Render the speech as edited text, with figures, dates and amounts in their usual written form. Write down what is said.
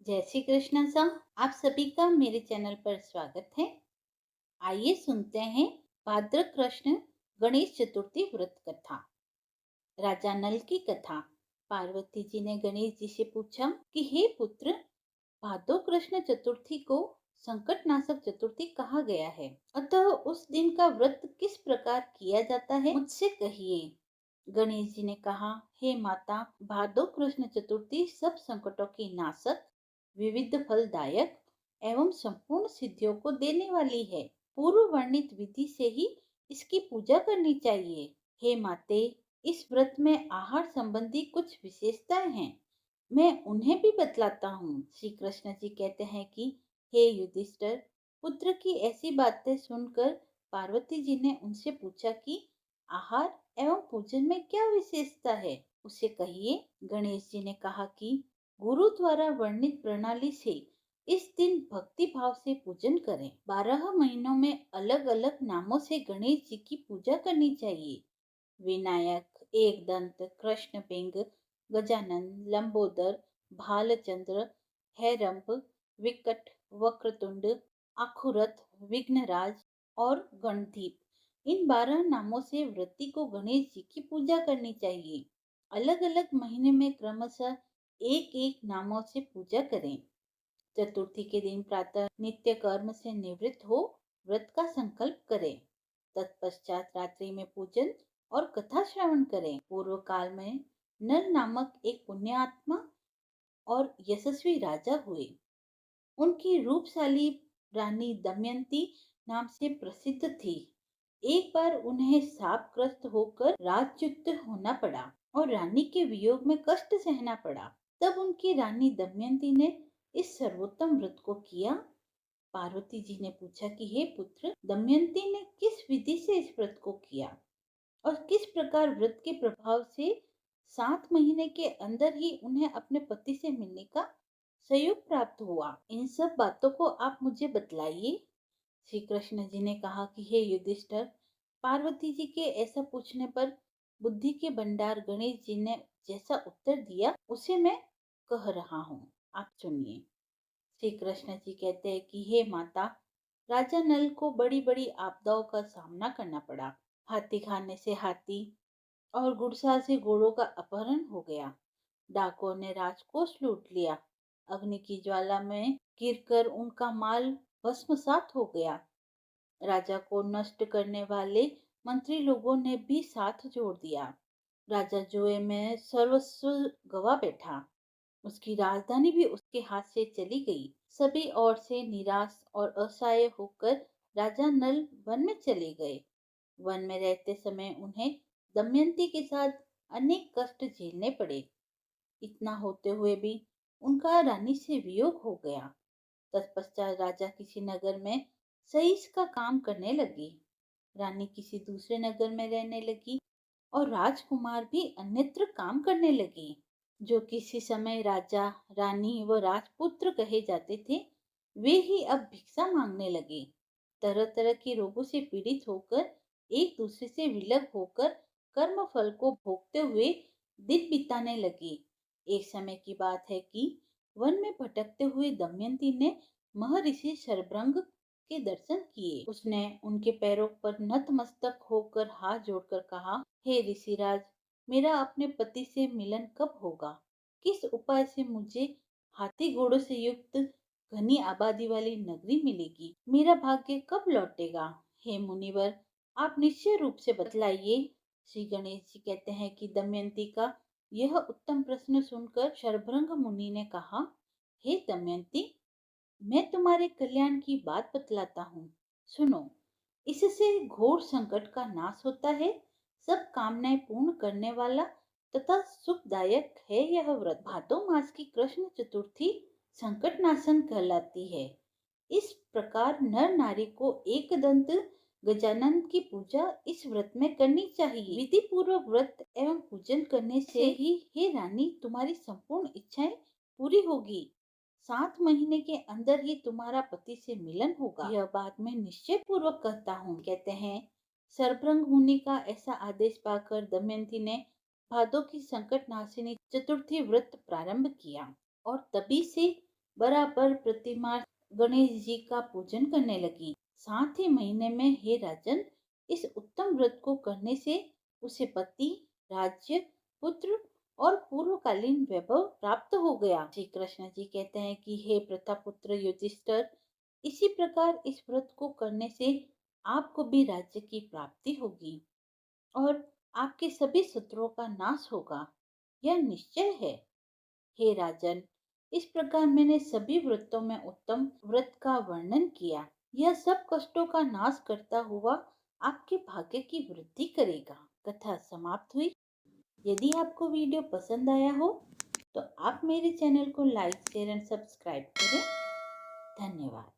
जय श्री कृष्ण सा। आप सभी का मेरे चैनल पर स्वागत है। आइए सुनते हैं भाद्र कृष्ण गणेश चतुर्थी व्रत कथा। राजा नल की कथा। पार्वती जी ने गणेश जी से पूछा कि हे पुत्र, भादो कृष्ण चतुर्थी को संकट नाशक चतुर्थी कहा गया है, अतः उस दिन का व्रत किस प्रकार किया जाता है, मुझसे कहिए। गणेश जी ने कहा, हे माता, भादो कृष्ण चतुर्थी सब संकटों की नाशक, विविध फलदायक एवं संपूर्ण सिद्धियों को देने वाली है। पूर्व वर्णित विधि से ही इसकी पूजा करनी चाहिए। हे माते, इस व्रत में आहार संबंधी कुछ विशेषताएं हैं, मैं उन्हें भी बतलाता हूँ। श्री कृष्ण जी कहते हैं कि हे युधिष्ठिर, पुत्र की ऐसी बातें सुनकर पार्वती जी ने उनसे पूछा कि आहार एवं पूजन में क्या विशेषता है, उसे कहिए। गणेश जी ने कहा कि गुरु द्वारा वर्णित प्रणाली से इस दिन भक्ति भाव से पूजन करें। 12 महीनों में अलग अलग नामों से गणेश जी की पूजा करनी चाहिए। विनायक, एकदंत, कृष्ण पिंग, गजानन, लंबोदर, भालचंद्र, हैरंब, विकट, वक्रतुंड, आखुरथ, विघ्नराज और गणधीप, इन 12 नामों से व्रती को गणेश जी की पूजा करनी चाहिए। अलग अलग महीने में क्रमशः एक एक नामों से पूजा करें। चतुर्थी के दिन प्रातः नित्य कर्म से निवृत्त हो व्रत का संकल्प करें। तत्पश्चात रात्रि में पूजन और कथा श्रवण करें। पूर्व काल में नर नामक एक पुण्यात्मा और यशस्वी राजा हुए। उनकी रूपशाली रानी दमयंती नाम से प्रसिद्ध थी। एक बार उन्हें शापग्रस्त होकर राजच्युत होना पड़ा और रानी के वियोग में कष्ट सहना पड़ा। तब उनकी रानी दमयंती ने इस सर्वोत्तम व्रत को किया। पार्वती जी ने पूछा कि हे पुत्र, दमयंती ने किस विधि से इस व्रत को किया और किस प्रकार व्रत के प्रभाव से 7 महीने के अंदर ही उन्हें अपने पति से मिलने का संयोग प्राप्त हुआ। इन सब बातों को आप मुझे बतलाइए। श्री कृष्ण जी ने कहा कि हे युधिष्ठिर, पार्वती जी के ऐसा पूछने पर बुद्धि के भंडार गणेश जी ने जैसा उत्तर दिया उसे मैं कह रहा हूँ, आप सुनिए। श्री कृष्ण जी कहते हैं कि हे माता, राजा नल को बड़ी बड़ी आपदाओं का सामना करना पड़ा। हाथी खाने से हाथी और घुड़सवार से घोड़ों का अपहरण हो गया। डाकुओं ने राजकोष लूट लिया। अग्नि की ज्वाला में गिरकर उनका माल भस्मसात हो गया। राजा को नष्ट करने वाले मंत्री लोगों ने भी साथ जोड़ दिया। राजा जुए में सर्वस्व गवा बैठा। उसकी राजधानी भी उसके हाथ से चली गई। सभी ओर से निराश और असहाय होकर राजा नल वन में चले गए। वन में रहते समय उन्हें दमयंती के साथ अनेक कष्ट झेलने पड़े। इतना होते हुए भी उनका रानी से वियोग हो गया। तत्पश्चात राजा किसी नगर में सईस का काम करने लगी। रानी किसी दूसरे नगर में रहने लगी और राजकुमार भी अन्यत्र काम करने लगे। जो किसी समय राजा, रानी व राजपुत्र कहे जाते थे, वे ही अब भिक्षा मांगने लगे। तरह तरह के रोगों से पीड़ित होकर, एक दूसरे से विलग होकर कर्म फल को भोगते हुए दिन बिताने लगे। एक समय की बात है कि वन में भटकते हुए दमयंती ने महर्षि शरभृंग के दर्शन किए। उसने उनके पैरों पर नतमस्तक होकर हाथ जोड़कर कहा, हे ऋषिराज, मेरा अपने पति से मिलन कब होगा? किस उपाय से मुझे हाथी घोड़ों से युक्त घनी आबादी वाली नगरी मिलेगी? मेरा भाग्य कब लौटेगा? हे मुनिवर, आप निश्चय रूप से बतलाइए। श्री गणेश जी कहते हैं कि दमयंती का यह उत्तम प्रश्न सुनकर शरभृंग मुनि ने कहा, हे दमयंती, मैं तुम्हारे कल्याण की बात बतलाता हूँ, सुनो। इससे घोर संकट का नाश होता है। सब कामनाएं पूर्ण करने वाला तथा सुखदायक है यह व्रत। भादो मास की कृष्ण चतुर्थी संकट नाशन कहलाती है। इस प्रकार नर नारी को एक दंत गजानन की पूजा इस व्रत में करनी चाहिए। विधि पूर्वक व्रत एवं पूजन करने से ही हे रानी, तुम्हारी संपूर्ण इच्छाएं पूरी होगी। 7 महीने के अंदर ही तुम्हारा पति से मिलन होगा। यह बात मैं निश्चय पूर्वक कहता हूँ। कहते हैं, सरभृंग मुनि का ऐसा आदेश पाकर दमयंती ने भादों की संकट नाशिनी चतुर्थी व्रत प्रारंभ किया और तभी से बराबर प्रतिमा गणेश जी का पूजन करने लगी। साथ ही महीने में हे राजन, इस उत्तम व्रत को करने से उसे पति, राज्य, पुत्र और पूर्वकालीन वैभव प्राप्त हो गया। श्री कृष्ण जी कहते हैं कि हे प्रतापुत्र युधिष्ठिर, इसी प्रकार इस व्रत को करने से आपको भी राज्य की प्राप्ति होगी और आपके सभी शत्रुओं का नाश होगा, यह निश्चय है। हे राजन, इस प्रकार मैंने सभी व्रतों में उत्तम व्रत का वर्णन किया। यह सब कष्टों का नाश करता हुआ आपके भाग्य की वृद्धि करेगा। कथा समाप्त हुई। यदि आपको वीडियो पसंद आया हो तो आप मेरे चैनल को लाइक, शेयर एंड सब्सक्राइब करें। धन्यवाद।